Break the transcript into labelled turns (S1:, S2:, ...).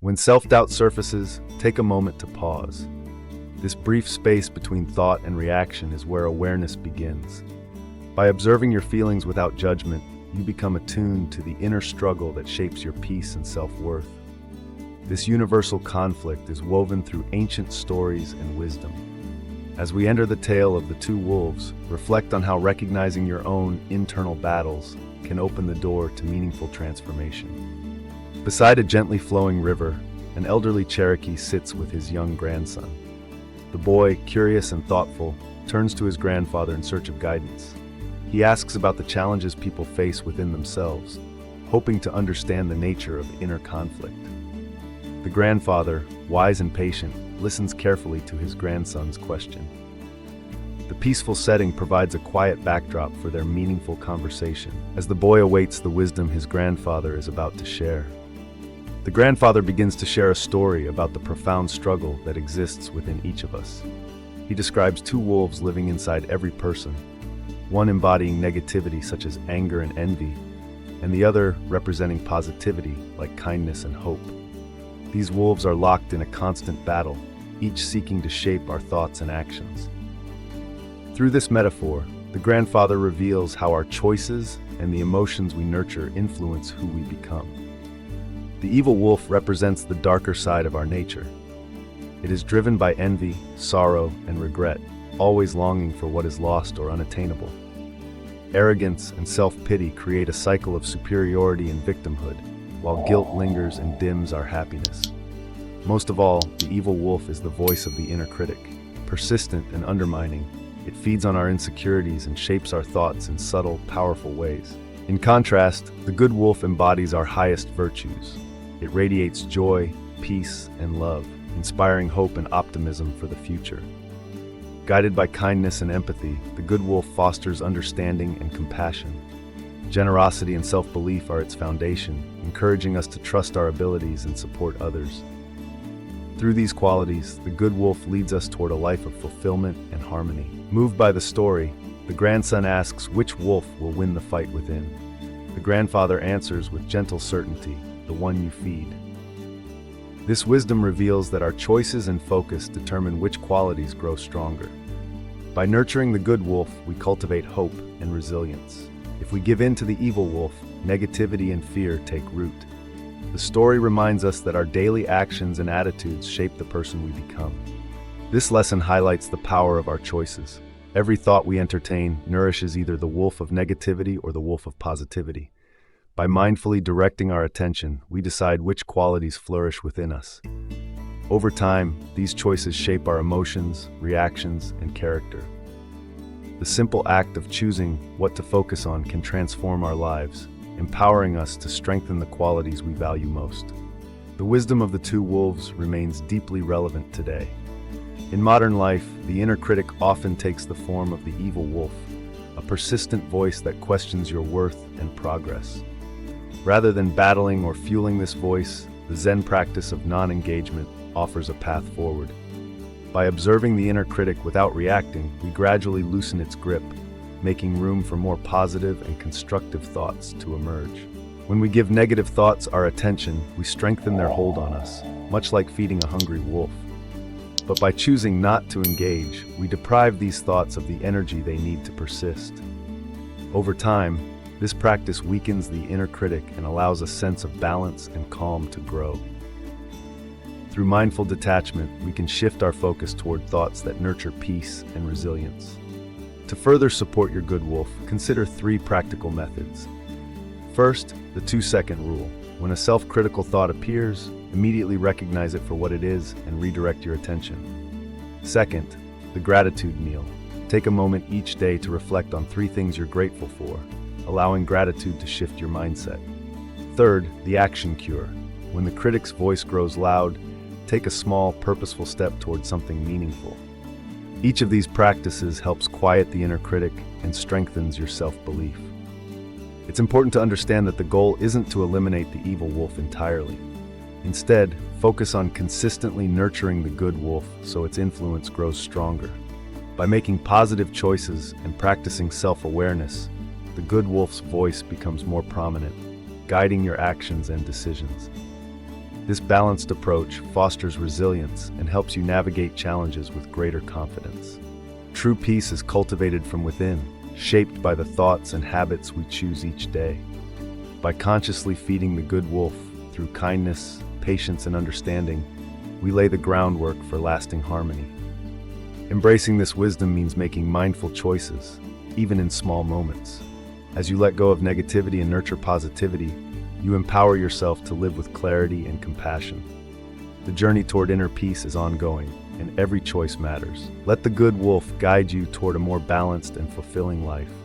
S1: When self-doubt surfaces, take a moment to pause. This brief space between thought and reaction is where awareness begins. By observing your feelings without judgment, you become attuned to the inner struggle that shapes your peace and self-worth. This universal conflict is woven through ancient stories and wisdom. As we enter the tale of the two wolves, reflect on how recognizing your own internal battles can open the door to meaningful transformation. Beside a gently flowing river, an elderly Cherokee sits with his young grandson. The boy, curious and thoughtful, turns to his grandfather in search of guidance. He asks about the challenges people face within themselves, hoping to understand the nature of inner conflict. The grandfather, wise and patient, listens carefully to his grandson's question. The peaceful setting provides a quiet backdrop for their meaningful conversation, as the boy awaits the wisdom his grandfather is about to share. The grandfather begins to share a story about the profound struggle that exists within each of us. He describes two wolves living inside every person, one embodying negativity such as anger and envy, and the other representing positivity like kindness and hope. These wolves are locked in a constant battle, each seeking to shape our thoughts and actions. Through this metaphor, the grandfather reveals how our choices and the emotions we nurture influence who we become. The evil wolf represents the darker side of our nature. It is driven by envy, sorrow, and regret, always longing for what is lost or unattainable. Arrogance and self-pity create a cycle of superiority and victimhood, while guilt lingers and dims our happiness. Most of all, the evil wolf is the voice of the inner critic. Persistent and undermining, it feeds on our insecurities and shapes our thoughts in subtle, powerful ways. In contrast, the good wolf embodies our highest virtues. It radiates joy, peace, and love, inspiring hope and optimism for the future. Guided by kindness and empathy, the good wolf fosters understanding and compassion. Generosity and self-belief are its foundation, encouraging us to trust our abilities and support others. Through these qualities, the good wolf leads us toward a life of fulfillment and harmony. Moved by the story, the grandson asks which wolf will win the fight within. The grandfather answers with gentle certainty, the one you feed. This wisdom reveals that our choices and focus determine which qualities grow stronger. By nurturing the good wolf, we cultivate hope and resilience. If we give in to the evil wolf, negativity and fear take root. The story reminds us that our daily actions and attitudes shape the person we become. This lesson highlights the power of our choices. Every thought we entertain nourishes either the wolf of negativity or the wolf of positivity. By mindfully directing our attention, we decide which qualities flourish within us. Over time, these choices shape our emotions, reactions, and character. The simple act of choosing what to focus on can transform our lives, empowering us to strengthen the qualities we value most. The wisdom of the two wolves remains deeply relevant today. In modern life, the inner critic often takes the form of the evil wolf, a persistent voice that questions your worth and progress. Rather than battling or fueling this voice, the Zen practice of non-engagement offers a path forward. By observing the inner critic without reacting, we gradually loosen its grip, making room for more positive and constructive thoughts to emerge. When we give negative thoughts our attention, we strengthen their hold on us, much like feeding a hungry wolf. But by choosing not to engage, we deprive these thoughts of the energy they need to persist. Over time, this practice weakens the inner critic and allows a sense of balance and calm to grow. Through mindful detachment, we can shift our focus toward thoughts that nurture peace and resilience. To further support your good wolf, consider 3 practical methods. First, the 2-second rule. When a self-critical thought appears, immediately recognize it for what it is and redirect your attention. Second, the gratitude meal. Take a moment each day to reflect on 3 things you're grateful for, allowing gratitude to shift your mindset. Third, the action cure. When the critic's voice grows loud, take a small, purposeful step toward something meaningful. Each of these practices helps quiet the inner critic and strengthens your self-belief. It's important to understand that the goal isn't to eliminate the evil wolf entirely. Instead, focus on consistently nurturing the good wolf so its influence grows stronger. By making positive choices and practicing self-awareness, the good wolf's voice becomes more prominent, guiding your actions and decisions. This balanced approach fosters resilience and helps you navigate challenges with greater confidence. True peace is cultivated from within, shaped by the thoughts and habits we choose each day. By consciously feeding the good wolf through kindness, patience, and understanding, we lay the groundwork for lasting harmony. Embracing this wisdom means making mindful choices, even in small moments. As you let go of negativity and nurture positivity, you empower yourself to live with clarity and compassion. The journey toward inner peace is ongoing, and every choice matters. Let the good wolf guide you toward a more balanced and fulfilling life.